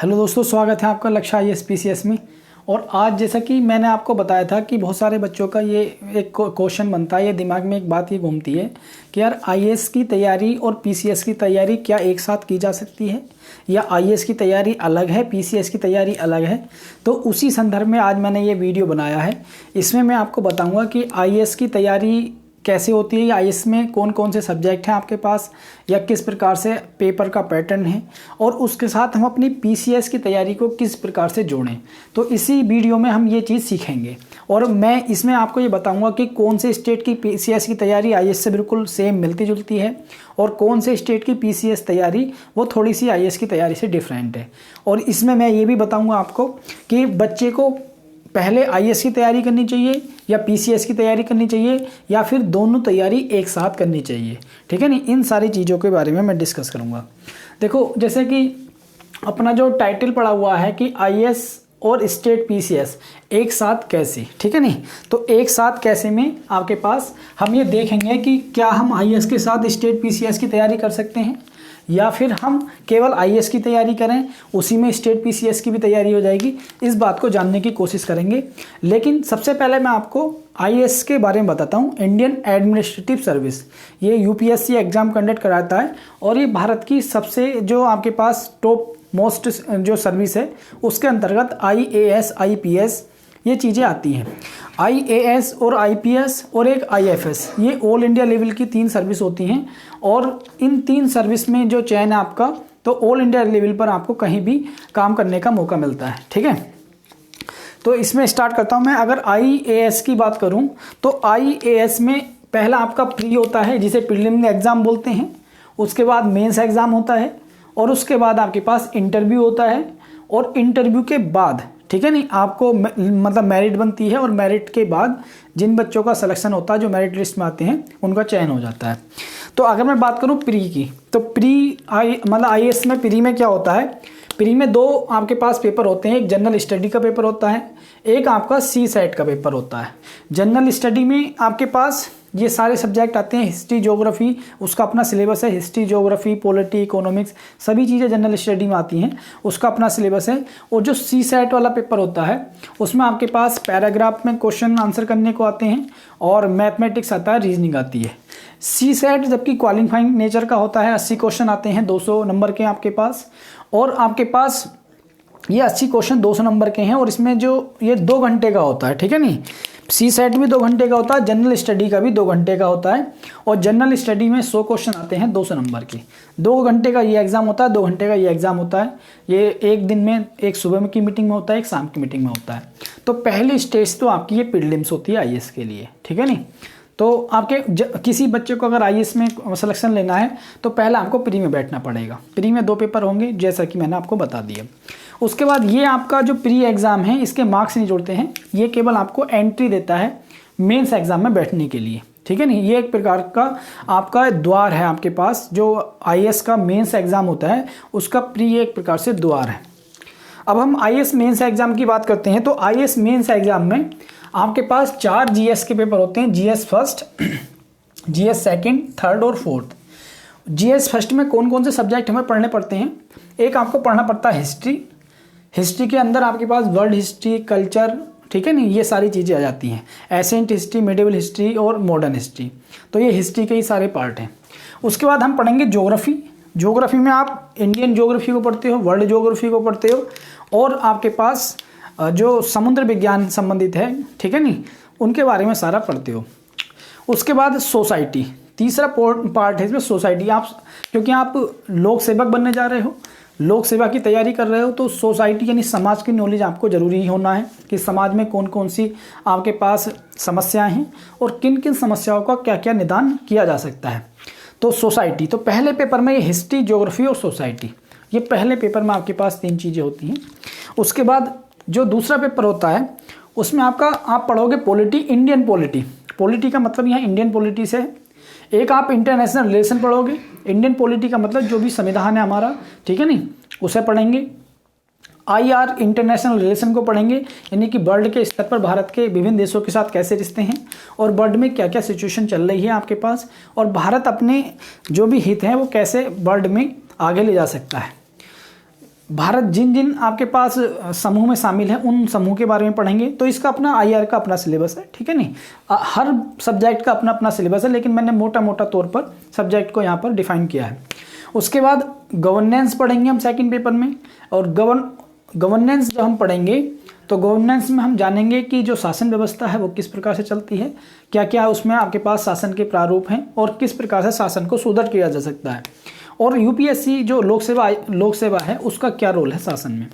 Hello दोस्तों, स्वागत है आपका लक्ष्य आईएएस पीसीएस में। और आज जैसा कि मैंने आपको बताया था कि बहुत सारे बच्चों का ये एक क्वेश्चन बनता है, ये दिमाग में एक बात ये घूमती है कि यार आईएएस की तैयारी और पीसीएस की तैयारी क्या एक साथ की जा सकती है, या आईएएस की तैयारी अलग है, पीसीएस की तैयारी अलग है। तो उसी संदर्भ में आज मैंने ये वीडियो बनाया है। इसमें मैं आपको बताऊँगा कि आईएएस की तैयारी कैसे होती है, या आईएएस में कौन कौन से सब्जेक्ट हैं आपके पास, या किस प्रकार से पेपर का पैटर्न है, और उसके साथ हम अपनी पीसीएस की तैयारी को किस प्रकार से जोड़ें। तो इसी वीडियो में हम ये चीज़ सीखेंगे। और मैं इसमें आपको ये बताऊंगा कि कौन से स्टेट की पीसीएस की तैयारी आईएएस से बिल्कुल सेम मिलती जुलती है, और कौन से स्टेट की पीसीएस तैयारी वो थोड़ी सी आईएएस की तैयारी से डिफरेंट है। और इसमें मैं ये भी बताऊँगा आपको कि बच्चे को पहले आईएएस की तैयारी करनी चाहिए या पीसीएस की तैयारी करनी चाहिए, या फिर दोनों तैयारी एक साथ करनी चाहिए। ठीक है नहीं, इन सारी चीज़ों के बारे में मैं डिस्कस करूँगा। देखो, जैसे कि अपना जो टाइटल पड़ा हुआ है कि आईएएस और स्टेट पीसीएस एक साथ कैसे, ठीक है नहीं, तो एक साथ कैसे में आपके पास हम ये देखेंगे कि क्या हम आईएएस के साथ स्टेट पीसीएस की तैयारी कर सकते हैं, या फिर हम केवल आईएएस की तैयारी करें, उसी में स्टेट पीसीएस की भी तैयारी हो जाएगी। इस बात को जानने की कोशिश करेंगे। लेकिन सबसे पहले मैं आपको आईएएस के बारे में बताता हूँ। इंडियन एडमिनिस्ट्रेटिव सर्विस, ये यूपीएससी एग्जाम कंडक्ट कराता है, और ये भारत की सबसे जो आपके पास टॉप मोस्ट जो सर्विस है उसके अंतर्गत आईएएस आईपीएस ये चीज़ें आती हैं। आईएएस और आईपीएस और एक आईएफएस, ये ऑल इंडिया लेवल की 3 सर्विस होती हैं। और इन 3 सर्विस में जो चयन है आपका, तो ऑल इंडिया लेवल पर आपको कहीं भी काम करने का मौका मिलता है। ठीक है, तो इसमें स्टार्ट करता हूं मैं। अगर आईएएस की बात करूं तो आईएएस में पहला आपका प्री होता है, जिसे प्रीलिमिनरी एग्जाम बोलते हैं। उसके बाद मेंस एग्जाम होता है, और उसके बाद आपके पास इंटरव्यू होता है। और इंटरव्यू के बाद, ठीक है नहीं, आपको मतलब मेरिट बनती है, और मेरिट के बाद जिन बच्चों का सिलेक्शन होता है, जो मेरिट लिस्ट में आते हैं, उनका चयन हो जाता है। तो अगर मैं बात करूं प्री की, तो प्री मतलब आईएएस में प्री में क्या होता है, प्री में 2 आपके पास पेपर होते हैं। एक जनरल स्टडी का पेपर होता है, एक आपका सी सेट का पेपर होता है। जनरल स्टडी में आपके पास ये सारे सब्जेक्ट आते हैं। हिस्ट्री, ज्योग्राफी, उसका अपना सिलेबस है। हिस्ट्री, ज्योग्राफी, पॉलिटी, इकोनॉमिक्स, सभी चीज़ें जनरल स्टडी में आती हैं, उसका अपना सिलेबस है। और जो सी सेट वाला पेपर होता है, उसमें आपके पास पैराग्राफ में क्वेश्चन आंसर करने को आते हैं, और मैथमेटिक्स आता है, रीजनिंग आती है। सी सेट जबकि क्वालिफाइंग नेचर का होता है, 80 क्वेश्चन आते हैं, 200 नंबर के आपके पास। और आपके पास ये 80 क्वेश्चन 200 नंबर के हैं, और इसमें जो ये 2 घंटे का होता है। ठीक है नहीं, सी सेट भी 2 घंटे का होता है, जनरल स्टडी का भी 2 घंटे का होता है। और जनरल स्टडी में 100 क्वेश्चन आते हैं 200 नंबर के। 2 घंटे का ये एग्जाम होता है, 2 घंटे का ये एग्जाम होता है। ये एक दिन में, एक सुबह की मीटिंग में होता है, एक शाम की मीटिंग में होता है। तो पहली स्टेज तो आपकी ये प्रीलिम्स होती है आईएएस के लिए। ठीक है नहीं, तो आपके किसी बच्चे को अगर आईएएस में सिलेक्शन लेना है, तो पहले आपको प्री में बैठना पड़ेगा। प्री में 2 पेपर होंगे, जैसा कि मैंने आपको बता दिया। उसके बाद ये आपका जो प्री एग्ज़ाम है, इसके मार्क्स नहीं जोड़ते हैं, ये केवल आपको एंट्री देता है मेंस एग्ज़ाम में बैठने के लिए। ठीक है नहीं, ये एक प्रकार का आपका द्वार है आपके पास। जो आईएएस का मेंस एग्ज़ाम होता है, उसका प्री एक प्रकार से द्वार है। अब हम आईएएस मेंस एग्ज़ाम की बात करते हैं। तो आईएएस मेंस एग्ज़ाम में आपके पास 4 जीएस के पेपर होते हैं। GS first, GS second, third और फोर्थ। जीएस फर्स्ट में कौन कौन से सब्जेक्ट हमें पढ़ने पड़ते हैं? एक आपको पढ़ना पड़ता है हिस्ट्री। हिस्ट्री के अंदर आपके पास वर्ल्ड हिस्ट्री, कल्चर, ठीक है नहीं, ये सारी चीज़ें आ जाती हैं। एसेंट हिस्ट्री, मिडिवल हिस्ट्री और मॉडर्न हिस्ट्री। तो ये हिस्ट्री के ही सारे पार्ट हैं। उसके बाद हम पढ़ेंगे ज्योग्राफी। ज्योग्राफी में आप इंडियन ज्योग्राफी को पढ़ते हो, वर्ल्ड ज्योग्राफी को पढ़ते हो, और आपके पास जो समुद्र विज्ञान संबंधित है, ठीक है नहीं, उनके बारे में सारा पढ़ते हो। उसके बाद सोसाइटी, तीसरा पार्ट है इसमें सोसाइटी। आप क्योंकि आप लोक सेवक बनने जा रहे हो, लोक सेवा की तैयारी कर रहे हो, तो सोसाइटी यानी समाज की नॉलेज आपको ज़रूरी ही होना है कि समाज में कौन कौन सी आपके पास समस्याएं हैं, और किन किन समस्याओं का क्या क्या निदान किया जा सकता है। तो सोसाइटी, तो पहले पेपर में ये हिस्ट्री, ज्योग्राफी और सोसाइटी, ये पहले पेपर में आपके पास 3 चीज़ें होती हैं। उसके बाद जो दूसरा पेपर होता है, उसमें आप पढ़ोगे पॉलिटी, इंडियन पॉलिटी। पॉलिटी का मतलब यहाँ इंडियन पॉलिटी से है। एक आप इंटरनेशनल रिलेशन पढ़ोगे। इंडियन पॉलिटी का मतलब जो भी संविधान है हमारा, ठीक है नहीं, उसे पढ़ेंगे। आईआर, इंटरनेशनल रिलेशन को पढ़ेंगे, यानी कि वर्ल्ड के स्तर पर भारत के विभिन्न देशों के साथ कैसे रिश्ते हैं, और वर्ल्ड में क्या क्या सिचुएशन चल रही है आपके पास, और भारत अपने जो भी हित हैं वो कैसे वर्ल्ड में आगे ले जा सकता है। भारत जिन जिन आपके पास समूह में शामिल है उन समूह के बारे में पढ़ेंगे। तो इसका अपना आईआर का अपना सिलेबस है, ठीक है नहीं, हर सब्जेक्ट का अपना अपना सिलेबस है, लेकिन मैंने मोटा मोटा तौर पर सब्जेक्ट को यहाँ पर डिफाइन किया है। उसके बाद गवर्नेंस पढ़ेंगे हम सेकंड पेपर में, और गवर्नेंस जब हम पढ़ेंगे तो गवर्नेंस में हम जानेंगे कि जो शासन व्यवस्था है वो किस प्रकार से चलती है, क्या क्या उसमें आपके पास शासन के प्रारूप हैं और किस प्रकार से शासन को सुदृढ़ किया जा सकता है, और यूपीएससी जो लोक सेवा है उसका क्या रोल है शासन में।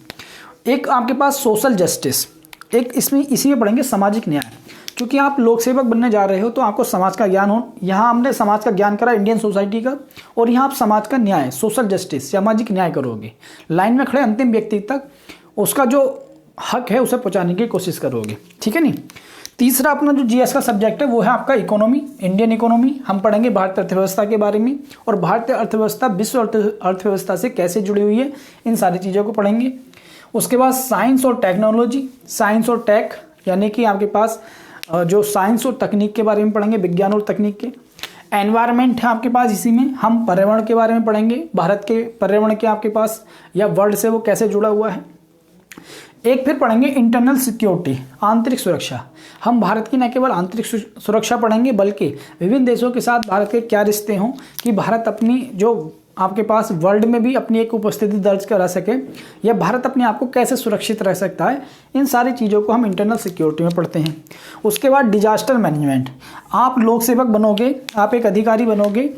एक आपके पास सोशल जस्टिस, एक इसमें इसी में पढ़ेंगे सामाजिक न्याय। क्योंकि आप लोक सेवक बनने जा रहे हो तो आपको समाज का ज्ञान हो, यहाँ हमने समाज का ज्ञान करा इंडियन सोसाइटी का, और यहाँ आप समाज का न्याय, सोशल जस्टिस, सामाजिक न्याय करोगे, लाइन में खड़े अंतिम व्यक्ति तक उसका जो हक है उसे पहुँचाने की कोशिश करोगे, ठीक है नहीं। तीसरा अपना जो जीएस का सब्जेक्ट है वो है आपका इकोनॉमी, इंडियन इकोनॉमी। हम पढ़ेंगे भारतीय अर्थव्यवस्था के बारे में, और भारतीय अर्थव्यवस्था विश्व अर्थव्यवस्था से कैसे जुड़ी हुई है, इन सारी चीज़ों को पढ़ेंगे। उसके बाद साइंस और टेक्नोलॉजी, साइंस और टेक, यानी कि आपके पास जो साइंस और तकनीक के बारे में पढ़ेंगे, विज्ञान और तकनीक के। एनवायरनमेंट है आपके पास, इसी में हम पर्यावरण के बारे में पढ़ेंगे, भारत के पर्यावरण के आपके पास या वर्ल्ड से वो कैसे जुड़ा हुआ है। एक फिर पढ़ेंगे इंटरनल सिक्योरिटी, आंतरिक सुरक्षा। हम भारत की न केवल आंतरिक सुरक्षा पढ़ेंगे बल्कि विभिन्न देशों के साथ भारत के क्या रिश्ते हों कि भारत अपनी जो आपके पास वर्ल्ड में भी अपनी एक उपस्थिति दर्ज करा सके, या भारत अपने आप को कैसे सुरक्षित रह सकता है, इन सारी चीज़ों को हम इंटरनल सिक्योरिटी में पढ़ते हैं। उसके बाद डिजास्टर मैनेजमेंट, आप लोक सेवक बनोगे, आप एक अधिकारी बनोगे।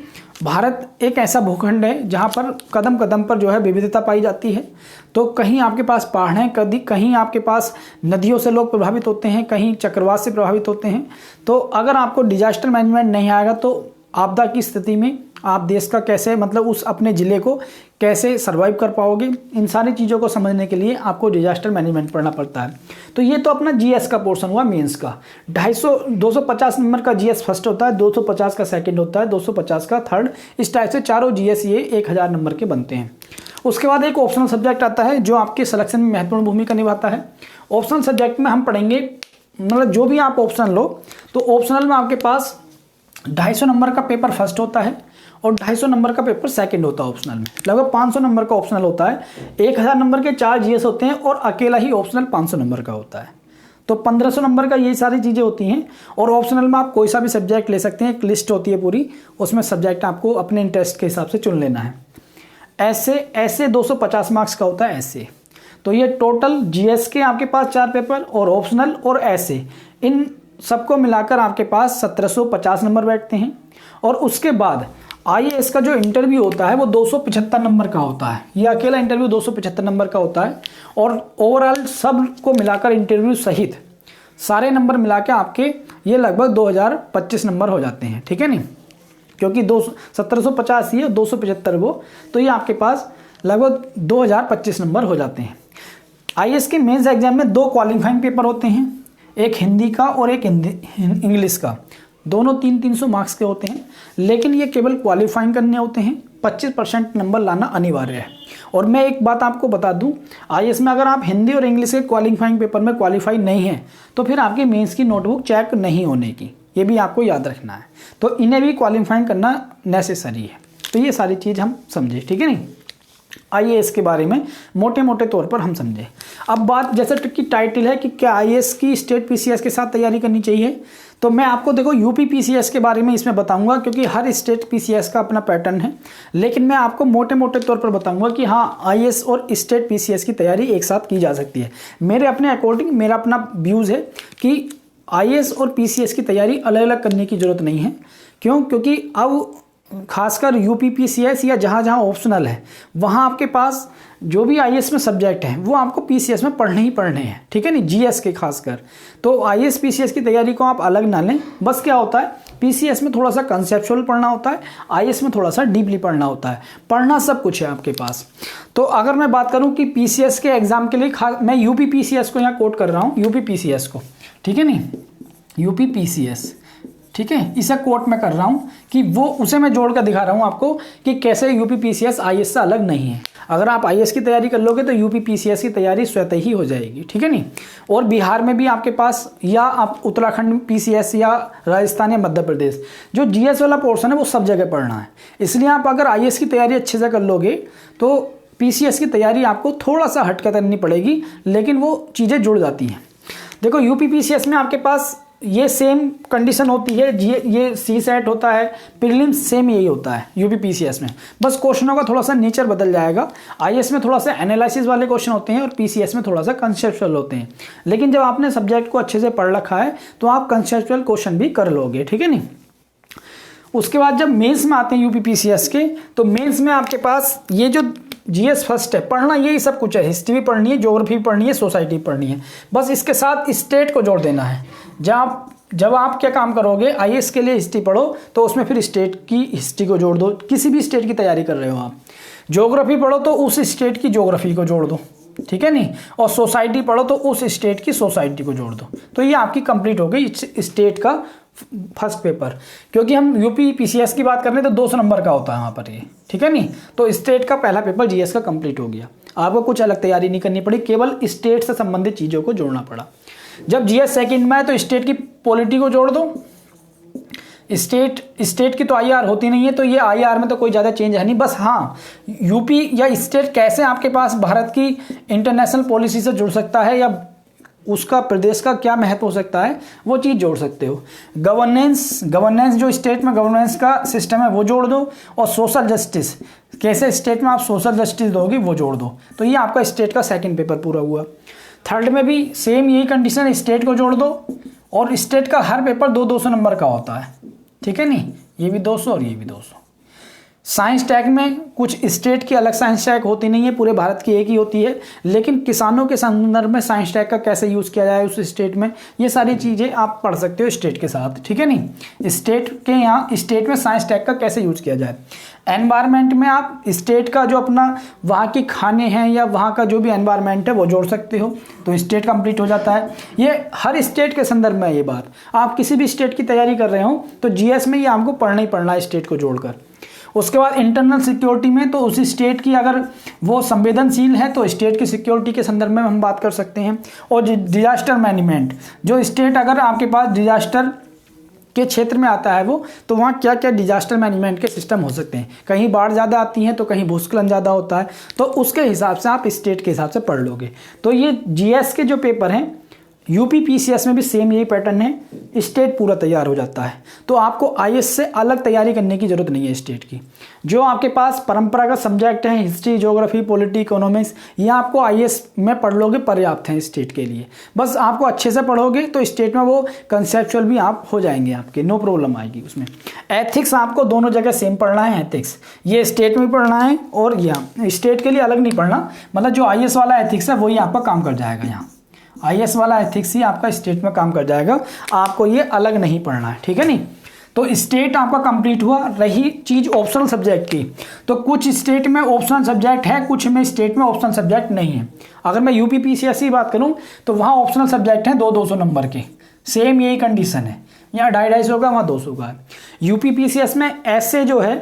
भारत एक ऐसा भूखंड है जहाँ पर कदम कदम पर जो है विविधता पाई जाती है। तो कहीं आपके पास पहाड़ हैं, कहीं आपके पास नदियों से लोग प्रभावित होते हैं, कहीं चक्रवात से प्रभावित होते हैं। तो अगर आपको डिजास्टर मैनेजमेंट नहीं आएगा तो आपदा की स्थिति में आप देश का कैसे, मतलब उस अपने ज़िले को कैसे सर्वाइव कर पाओगे, इन सारी चीज़ों को समझने के लिए आपको डिजास्टर मैनेजमेंट पढ़ना पड़ता है। तो ये तो अपना जीएस का पोर्शन हुआ मेंस का। 250 नंबर का जीएस फर्स्ट होता है, 250 का सेकंड होता है, 250 का थर्ड, इस टाइप से चारों जीएस ये 1000 नंबर के बनते हैं। उसके बाद एक ऑप्शनल सब्जेक्ट आता है जो आपके सिलेक्शन में महत्वपूर्ण भूमिका निभाता है। ऑप्शनल सब्जेक्ट में हम पढ़ेंगे, मतलब जो भी आप ऑप्शनल लो तो ऑप्शनल में आपके पास 250 नंबर का पेपर फर्स्ट होता है और 250 नंबर का पेपर सेकंड होता है ऑप्शनल में। लगभग 500 नंबर का ऑप्शनल होता है, 1000 नंबर के 4 जीएस होते हैं और अकेला ही ऑप्शनल 500 नंबर का होता है। तो 1500 नंबर का ये सारी चीज़ें होती हैं। और ऑप्शनल में आप कोई सा भी सब्जेक्ट ले सकते हैं, एक लिस्ट होती है पूरी, उसमें सब्जेक्ट आपको अपने इंटरेस्ट के हिसाब से चुन लेना है। ऐसे 250 मार्क्स का होता है ऐसे। तो ये टोटल जीएस के आपके पास 4 पेपर और ऑप्शनल और ऐसे, इन सबको मिलाकर आपके पास 1750 नंबर बैठते हैं। और उसके बाद आईएएस का जो इंटरव्यू होता है वो 275 नंबर का होता है। ये अकेला इंटरव्यू 275 नंबर का होता है, और ओवरऑल सब को मिलाकर इंटरव्यू सहित सारे नंबर मिला के आपके ये लगभग 2025 नंबर हो जाते हैं, ठीक है नहीं, क्योंकि 1750 ही है, 275 वो, तो ये आपके पास लगभग 2025 नंबर हो जाते हैं। आईएएस के मेंस एग्जाम में 2 क्वालिफाइंग पेपर होते हैं, एक हिंदी का और एक इंग्लिश का, दोनों 300 मार्क्स के होते हैं, लेकिन ये केवल क्वालिफाइंग करने होते हैं। 25% नंबर लाना अनिवार्य है। और मैं एक बात आपको बता दूं, आईएएस में अगर आप हिंदी और इंग्लिश के क्वालिफाइंग पेपर में क्वालिफाई नहीं हैं तो फिर आपकी मेंस की नोटबुक चेक नहीं होने की, ये भी आपको याद रखना है। तो इन्हें भी क्वालिफाइंग करना नेसेसरी है। तो ये सारी चीज़ हम समझे, ठीक है नहीं। आईएएस के बारे में मोटे मोटे तौर पर हम समझे। अब बात जैसे कि टाइटल है कि क्या आईएएस की स्टेट पीसीएस के साथ तैयारी करनी चाहिए, तो मैं आपको देखो यूपी पीसीएस के बारे में इसमें बताऊंगा, क्योंकि हर स्टेट पीसीएस का अपना पैटर्न है। लेकिन मैं आपको मोटे मोटे तौर पर बताऊंगा कि हाँ, आईएएस और स्टेट पीसीएस की तैयारी एक साथ की जा सकती है। मेरे अपने अकॉर्डिंग मेरा अपना व्यूज़ है कि आईएएस और पीसीएस की तैयारी अलग अलग करने की ज़रूरत नहीं है। क्यों? क्योंकि अब खासकर यूपी पीसीएस या जहाँ जहाँ ऑप्शनल है वहाँ आपके पास जो भी आईएएस में सब्जेक्ट हैं वो आपको पीसीएस में पढ़ने ही पढ़ने हैं, ठीक है नहीं, जीएस के खासकर। तो आईएएस पीसीएस की तैयारी को आप अलग ना लें। बस क्या होता है, पीसीएस में थोड़ा सा कंसेप्चुअल पढ़ना होता है, आईएएस में थोड़ा सा डीपली पढ़ना होता है। पढ़ना सब कुछ है आपके पास। तो अगर मैं बात करूँ कि पीसीएस के एग्जाम के लिए मैं यूपी पीसीएस को यहाँ कोट कर रहा हूँ, यूपी पीसीएस को, ठीक है नहीं, यूपी पीसीएस, ठीक है, इसे कोट में कर रहा हूँ कि वो उसे मैं जोड़ कर दिखा रहा हूँ आपको कि कैसे यूपी पीसीएस आईएएस से अलग नहीं है। अगर आप आईएएस की तैयारी कर लोगे तो यूपी पीसीएस की तैयारी स्वतः ही हो जाएगी, ठीक है नहीं। और बिहार में भी आपके पास, या आप उत्तराखंड पीसीएस या राजस्थान या मध्य प्रदेश, जो जीएस वाला पोर्शन है वो सब जगह पढ़ना है। इसलिए आप अगर आईएएस की तैयारी अच्छे से कर लोगे तो पीसीएस की तैयारी आपको थोड़ा सा हटकर करनी पड़ेगी, लेकिन वो चीज़ें जुड़ जाती हैं। देखो यूपी पीसीएस में आपके पास ये सेम कंडीशन होती है, ये सी सेट होता है, प्रीलिम्स सेम यही होता है यूपी पीसीएस में, बस क्वेश्चनों का थोड़ा सा नेचर बदल जाएगा। आईएएस में थोड़ा सा एनालिसिस वाले क्वेश्चन होते हैं और पीसीएस में थोड़ा सा कंसेप्चुअल होते हैं। लेकिन जब आपने सब्जेक्ट को अच्छे से पढ़ रखा है तो आप कंसेप्चुअल क्वेश्चन भी कर लोगे, ठीक है नहीं। उसके बाद जब मेंस में आते हैं यूपी पीसीएस के, तो मेंस में आपके पास ये जो जीएस फर्स्ट है पढ़ना, यही सब कुछ है, हिस्ट्री भी पढ़नी है, ज्योग्राफी भी पढ़नी है, सोसाइटी भी पढ़नी है, बस इसके साथ स्टेट को जोड़ देना है। जब आप क्या काम करोगे, आईएएस के लिए हिस्ट्री पढ़ो तो उसमें फिर स्टेट की हिस्ट्री को जोड़ दो, किसी भी स्टेट की तैयारी कर रहे हो आप। ज्योग्राफी पढ़ो तो उस स्टेट की ज्योग्राफी को जोड़ दो, ठीक है नहीं, और सोसाइटी पढ़ो तो उस स्टेट की सोसाइटी को जोड़ दो। तो ये आपकी कंप्लीट हो गई स्टेट का फर्स्ट पेपर। क्योंकि हम यूपी पीसीएस की बात कर रहे हैं तो 200 नंबर का होता है वहाँ पर ये, ठीक है नहीं। तो स्टेट का पहला पेपर जीएस का कंप्लीट हो गया, आपको कुछ अलग तैयारी नहीं करनी पड़ी, केवल स्टेट से संबंधित चीज़ों को जोड़ना पड़ा। जब जीएस सेकंड में है तो स्टेट की पॉलिटी को जोड़ दो। स्टेट की तो आईआर होती नहीं है, तो ये आईआर में तो कोई ज़्यादा चेंज है नहीं, बस हाँ यूपी या स्टेट कैसे आपके पास भारत की इंटरनेशनल पॉलिसी से जुड़ सकता है या उसका प्रदेश का क्या महत्व हो सकता है, वो चीज़ जोड़ सकते हो। गवर्नेंस जो स्टेट में गवर्नेंस का सिस्टम है वो जोड़ दो, और सोशल जस्टिस कैसे स्टेट में आप सोशल जस्टिस दोगे वो जोड़ दो। तो ये आपका स्टेट का सेकंड पेपर पूरा हुआ। थर्ड में भी सेम यही कंडीशन, स्टेट को जोड़ दो, और स्टेट का हर पेपर 200 नंबर का होता है, ठीक है नहीं, ये भी 200 और ये भी 200। साइंस टैग में कुछ स्टेट की अलग साइंस टैग होती नहीं है, पूरे भारत की एक ही होती है, लेकिन किसानों के संदर्भ में साइंस टैग का कैसे यूज़ किया जाए उस स्टेट में, ये सारी चीज़ें आप पढ़ सकते हो स्टेट के साथ, ठीक है नहीं। स्टेट के यहाँ स्टेट में साइंस टैग का कैसे यूज़ किया जाए। एनवायरनमेंट में आप स्टेट का जो अपना वहाँ के खाने हैं या वहाँ का जो भी एनवायरनमेंट है वो जोड़ सकते हो, तो स्टेट कंप्लीट हो जाता है। ये हर स्टेट के संदर्भ में ये बात, आप किसी भी स्टेट की तैयारी कर रहे हो तो जीएस में ये आपको पढ़ना ही पढ़ना है स्टेट को जोड़कर। उसके बाद इंटरनल सिक्योरिटी में तो उसी स्टेट की अगर वो संवेदनशील है तो स्टेट की सिक्योरिटी के संदर्भ में हम बात कर सकते हैं। और डिजास्टर मैनेजमेंट, जो स्टेट अगर आपके पास डिजास्टर के क्षेत्र में आता है वो, तो वहाँ क्या क्या डिजास्टर मैनेजमेंट के सिस्टम हो सकते हैं, कहीं बाढ़ ज़्यादा आती है तो कहीं भूस्खलन ज़्यादा होता है, तो उसके हिसाब से आप स्टेट के हिसाब से पढ़ लोगे। तो ये जीएस के जो पेपर हैं यूपी पीसीएस में भी सेम यही पैटर्न है, स्टेट पूरा तैयार हो जाता है। तो आपको आईएएस से अलग तैयारी करने की जरूरत नहीं है स्टेट की। जो आपके पास परंपरागत सब्जेक्ट हैं, हिस्ट्री, ज्योग्राफी, पॉलिटी, इकोनॉमिक्स, ये आपको आईएएस में पढ़ लोगे पर्याप्त हैं स्टेट के लिए। बस आपको अच्छे से पढ़ोगे तो स्टेट में वो कंसेप्चुअल भी आप हो जाएंगे आपके, नो प्रॉब्लम आएगी उसमें। एथिक्स आपको दोनों जगह सेम पढ़ना है, एथिक्स ये स्टेट में पढ़ना है और यहाँ स्टेट के लिए अलग नहीं पढ़ना, मतलब जो आईएएस वाला एथिक्स है वही आपका काम कर जाएगा। यहाँ आईएएस वाला एथिक्स ही आपका स्टेट में काम कर जाएगा, आपको ये अलग नहीं पढ़ना है, ठीक है नहीं। तो स्टेट आपका कंप्लीट हुआ। रही चीज़ ऑप्शनल सब्जेक्ट की, तो कुछ स्टेट में ऑप्शनल सब्जेक्ट है, कुछ में स्टेट में ऑप्शनल सब्जेक्ट नहीं है। अगर मैं यूपी पीसीएस की बात करूं तो वहाँ ऑप्शनल सब्जेक्ट हैं 200 नंबर के, सेम यही कंडीशन है, यहाँ 250 का वहाँ 200 का है। यूपी पीसीएस में ऐसे जो है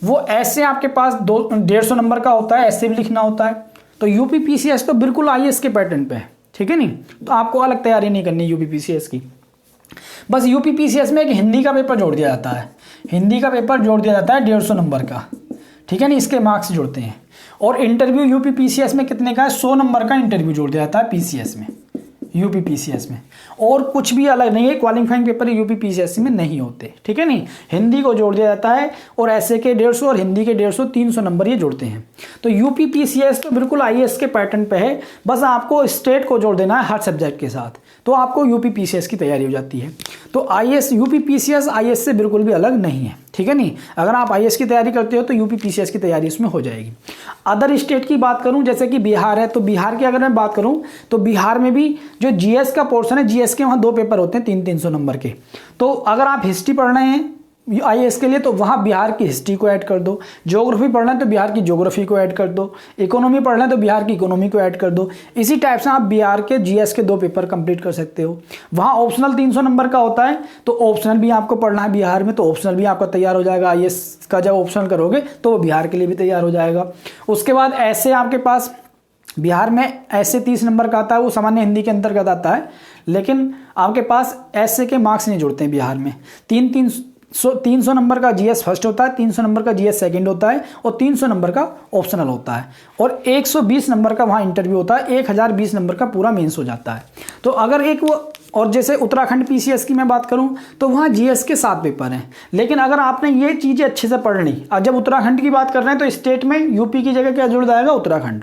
वो ऐसे आपके पास 150 नंबर का होता है, ऐसे भी लिखना होता है। तो यूपी पीसीएस तो बिल्कुल आईएएस के पैटर्न पे है, ठीक है नहीं। तो आपको अलग तैयारी नहीं करनी यूपी पीसीएस की। बस यूपी पीसीएस में एक हिंदी का पेपर जोड़ दिया जाता है, हिंदी का पेपर जोड़ दिया जाता है 150 नंबर का, ठीक है नहीं, इसके मार्क्स जुड़ते हैं। और इंटरव्यू यूपी पीसीएस में कितने का है, 100 नंबर का इंटरव्यू जोड़ दिया जाता है पीसीएस में, यूपी पीसीएस में। और कुछ भी अलग नहीं है, क्वालिफाइंग पेपर यूपी पीसीएस में नहीं होते, ठीक है नहीं। हिंदी को जोड़ दिया जाता है और ऐसे के 150 और हिंदी के 150, 300 नंबर ये जोड़ते हैं। तो यूपी पीसीएस तो बिल्कुल आईएएस के पैटर्न पे है, बस आपको स्टेट को जोड़ देना है हर सब्जेक्ट के साथ, तो आपको यूपी पीसीएस की तैयारी हो जाती है। तो आईएएस यूपी पीसीएस आईएएस से बिल्कुल भी अलग नहीं है, ठीक है नहीं। अगर आप आईएएस की तैयारी करते हो तो यूपी पीसीएस की तैयारी इसमें हो जाएगी। अदर स्टेट की बात करूं जैसे कि बिहार है, तो बिहार की अगर मैं बात करूं तो बिहार में भी जो जीएस का पोर्शन है, जीएस के वहाँ 2 पेपर होते हैं 300 नंबर के। तो अगर आप हिस्ट्री पढ़ रहे हैं आईएएस के लिए तो वहाँ बिहार की हिस्ट्री को ऐड कर दो, ज्योग्राफी पढ़ना है तो बिहार की ज्योग्राफी को ऐड कर दो, इकोनॉमी पढ़ना है तो बिहार की इकोनॉमी को ऐड कर दो। इसी टाइप से आप बिहार के जीएस के 2 पेपर कंप्लीट कर सकते हो। वहाँ ऑप्शनल 300 नंबर का होता है, तो ऑप्शनल भी आपको पढ़ना है बिहार में, तो ऑप्शनल भी आपका तैयार हो जाएगा। आईएएस का जब ऑप्शनल करोगे तो वो बिहार के लिए भी तैयार हो जाएगा। उसके बाद ऐसे आपके पास बिहार में ऐसे 30 नंबर का आता है, वो सामान्य हिंदी के अंतर्गत आता है, लेकिन आपके पास ऐसे के मार्क्स नहीं जुड़ते हैं बिहार में। 3 300 नंबर का जीएस फर्स्ट होता है, 300 नंबर का जीएस सेकंड होता है और 300 नंबर का ऑप्शनल होता है और 120 नंबर का वहाँ इंटरव्यू होता है, 1020 नंबर का पूरा मेंस हो जाता है। तो अगर एक वो, और जैसे उत्तराखंड पीसीएस की मैं बात करूं तो वहाँ जीएस के 7 पेपर हैं। लेकिन अगर आपने ये चीज़ें अच्छे से पढ़ ली, और जब उत्तराखंड की बात कर रहे हैं तो स्टेट में यूपी की जगह क्या जुड़ जाएगा, उत्तराखंड।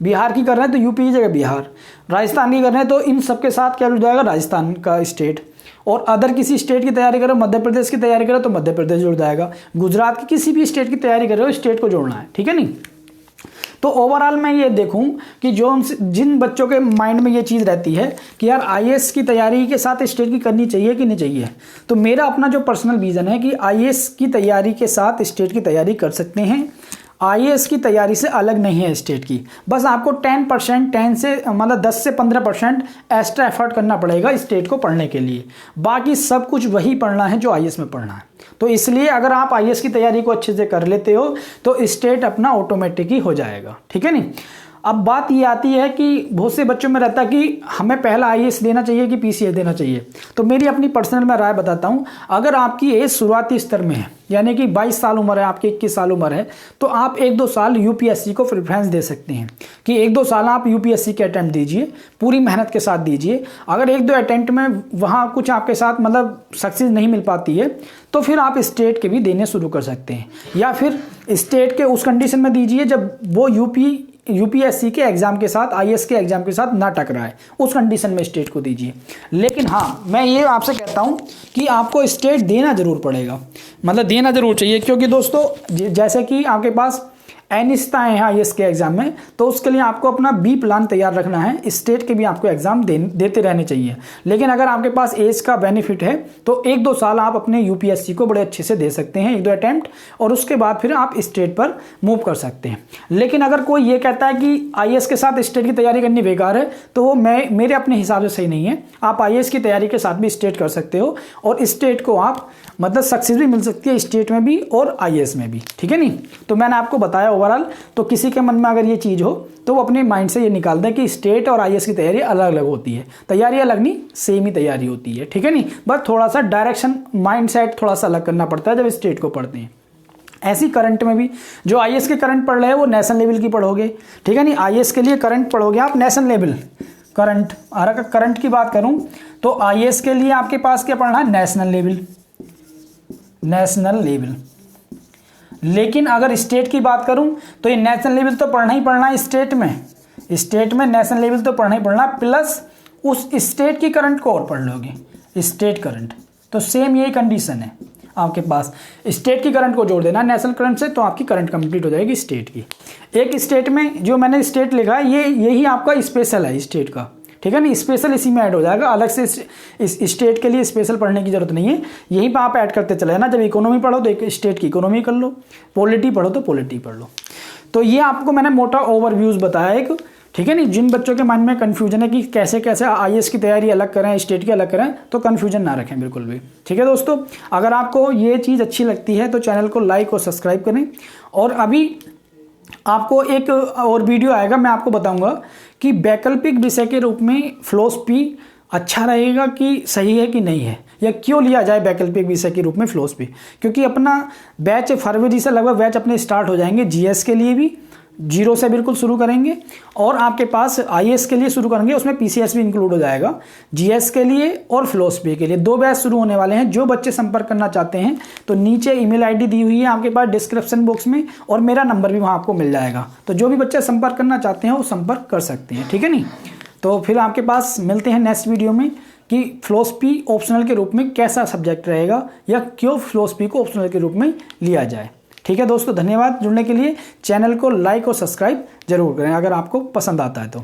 बिहार की कर रहे हैं तो यूपी की जगह बिहार, राजस्थान की कर रहे हैं तो इन सबके साथ क्या जुड़ जाएगा, राजस्थान का स्टेट। और अदर किसी स्टेट की तैयारी करो, मध्य प्रदेश की तैयारी करो तो मध्य प्रदेश जुड़ जाएगा। गुजरात की किसी भी स्टेट की तैयारी कर रहे हो, स्टेट को जोड़ना है, ठीक है नहीं। तो ओवरऑल मैं ये देखूं कि जिन बच्चों के माइंड में ये चीज़ रहती है कि यार आईएएस की तैयारी के साथ स्टेट की करनी चाहिए कि नहीं चाहिए, तो मेरा अपना जो पर्सनल विजन है कि आईएएस की तैयारी के साथ स्टेट की तैयारी कर सकते हैं। आईएएस की तैयारी से अलग नहीं है स्टेट की, बस आपको 10% से मतलब 10 से 15% एक्स्ट्रा एफर्ट करना पड़ेगा स्टेट को पढ़ने के लिए। बाकी सब कुछ वही पढ़ना है जो आईएएस में पढ़ना है। तो इसलिए अगर आप आईएएस की तैयारी को अच्छे से कर लेते हो तो स्टेट अपना ऑटोमेटिक ही हो जाएगा, ठीक है नहीं। अब बात ये आती है कि बहुत से बच्चों में रहता है कि हमें पहला आईएएस देना चाहिए कि पीसीएस देना चाहिए। तो मेरी अपनी पर्सनल मैं राय बताता हूँ। अगर आपकी एज शुरुआती स्तर में है, यानी कि 22 साल उम्र है, आपकी 21 साल उम्र है, तो आप 1-2 साल यूपीएससी को प्रेफरेंस दे सकते हैं कि 1-2 साल आप यूपीएससी के अटेम्प्ट दीजिए, पूरी मेहनत के साथ दीजिए। अगर 1-2 अटेम्प्ट में वहाँ कुछ आपके साथ मतलब सक्सेस नहीं मिल पाती है तो फिर आप स्टेट के भी देने शुरू कर सकते हैं, या फिर स्टेट के उस कंडीशन में दीजिए जब वो यूपीएससी के एग्जाम के साथ, आईएएस के एग्जाम के साथ ना टकराए, उस कंडीशन में स्टेट को दीजिए। लेकिन हाँ, मैं ये आपसे कहता हूँ कि आपको स्टेट देना जरूर पड़ेगा, मतलब देना जरूर चाहिए, क्योंकि दोस्तों जैसे कि आपके पास अनिश्चितता है आईएएस के एग्जाम में, तो उसके लिए आपको अपना बी प्लान तैयार रखना है। स्टेट के भी आपको एग्जाम देते रहने चाहिए। लेकिन अगर आपके पास एज का बेनिफिट है तो 1-2 साल आप अपने यूपीएससी को बड़े अच्छे से दे सकते हैं, 1-2 अटेम्प्ट, और उसके बाद फिर आप स्टेट पर मूव कर सकते हैं। लेकिन अगर कोई ये कहता है कि आईएएस के साथ स्टेट की तैयारी करनी बेकार है, तो वो मेरे अपने हिसाब से सही नहीं है। आप आईएएस की तैयारी के साथ भी स्टेट कर सकते हो और स्टेट को आप मतलब सक्सेस भी मिल सकती है स्टेट में भी और आईएएस में भी, ठीक है नहीं। तो मैंने आपको बताया ओवरऑल। तो किसी के मन में अगर ये चीज़ हो तो वो अपने माइंड से ये निकाल दें कि स्टेट और आईएएस की तैयारी अलग अलग होती है। तैयारी अलग नहीं, सेम ही तैयारी होती है, ठीक है नहीं। बस थोड़ा सा डायरेक्शन, माइंड सेट थोड़ा सा अलग करना पड़ता है जब स्टेट को पढ़ते हैं। ऐसी करंट में भी जो आईएएस के करंट पढ़ रहे हैं वो नेशनल लेवल की पढ़ोगे, ठीक है नहीं। आईएएस के लिए करंट पढ़ोगे आप नेशनल लेवल करंट। और अगर करंट की बात करूं तो आईएएस के लिए आपके पास क्या पढ़ना है, नेशनल लेवल, नेशनल लेवल। लेकिन अगर स्टेट की बात करूं तो ये नेशनल लेवल तो पढ़ना ही पढ़ना है स्टेट में नेशनल लेवल तो पढ़ना ही पढ़ना, प्लस उस स्टेट की करंट को और पढ़ लोगे, स्टेट करंट। तो सेम यही कंडीशन है आपके पास, स्टेट की करंट को जोड़ देना नेशनल करंट से, तो आपकी करंट कंप्लीट हो जाएगी स्टेट की। एक स्टेट में जो मैंने स्टेट लिखा है यही आपका स्पेशल है स्टेट का, ठीक है ना। स्पेशल इसी में ऐड हो जाएगा, अलग से इस स्टेट के लिए स्पेशल पढ़ने की जरूरत नहीं है, यहीं पर आप ऐड करते चले जाना। जब इकोनॉमी पढ़ो तो एक स्टेट की इकोनॉमी कर लो, पॉलिटी पढ़ो तो पॉलिटी पढ़ लो। तो ये आपको मैंने मोटा ओवरव्यूज बताया एक, ठीक है नहीं। जिन बच्चों के मन में कन्फ्यूजन है कि कैसे कैसे आईएएस की तैयारी अलग करें, स्टेट की अलग करें, तो कन्फ्यूजन ना रखें बिल्कुल भी, ठीक है दोस्तों। अगर आपको ये चीज़ अच्छी लगती है तो चैनल को लाइक और सब्सक्राइब करें। और अभी आपको एक और वीडियो आएगा, मैं आपको बताऊंगा कि वैकल्पिक विषय के रूप में फिलॉसफी अच्छा रहेगा कि सही है कि नहीं है, या क्यों लिया जाए वैकल्पिक विषय के रूप में फिलॉसफी। क्योंकि अपना बैच फरवरी से लगभग बैच अपने स्टार्ट हो जाएंगे। जीएस के लिए भी 0 से बिल्कुल शुरू करेंगे, और आपके पास आईएएस के लिए शुरू करेंगे, उसमें पीसीएस भी इंक्लूड हो जाएगा। जीएस के लिए और फिलॉसफी के लिए 2 बैच शुरू होने वाले हैं। जो बच्चे संपर्क करना चाहते हैं तो नीचे ईमेल आईडी दी हुई है आपके पास डिस्क्रिप्शन बॉक्स में, और मेरा नंबर भी वहाँ आपको मिल जाएगा। तो जो भी बच्चे संपर्क करना चाहते हैं वो संपर्क कर सकते हैं, ठीक है नहीं। तो फिर आपके पास मिलते हैं नेक्स्ट वीडियो में कि फिलॉसफी ऑप्शनल के रूप में कैसा सब्जेक्ट रहेगा, या क्यों फिलॉसफी को ऑप्शनल के रूप में लिया जाए। ठीक है दोस्तों, धन्यवाद जुड़ने के लिए। चैनल को लाइक और सब्सक्राइब जरूर करें अगर आपको पसंद आता है तो।